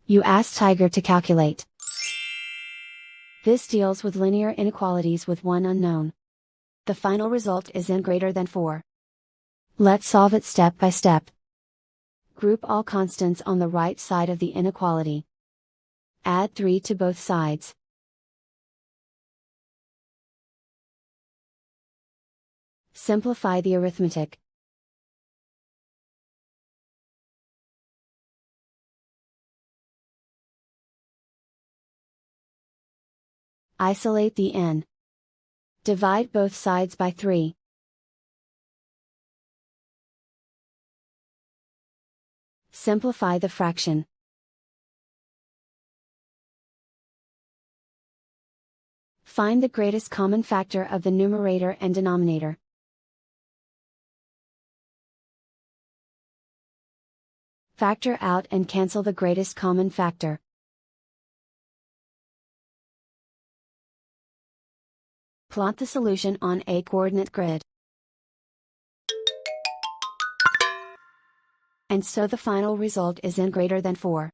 You ask Tiger to calculate. This deals with linear inequalities with one unknown. The final result is n greater than 4. Let's solve it step by step. Group all constants on the right side of the inequality. Add 3 to both sides. Simplify the arithmetic. Isolate the n. Divide both sides by 3. Simplify the fraction. Find the greatest common factor of the numerator and denominator. Factor out and cancel the greatest common factor. Plot the solution on a coordinate grid. And so the final result is n greater than 4.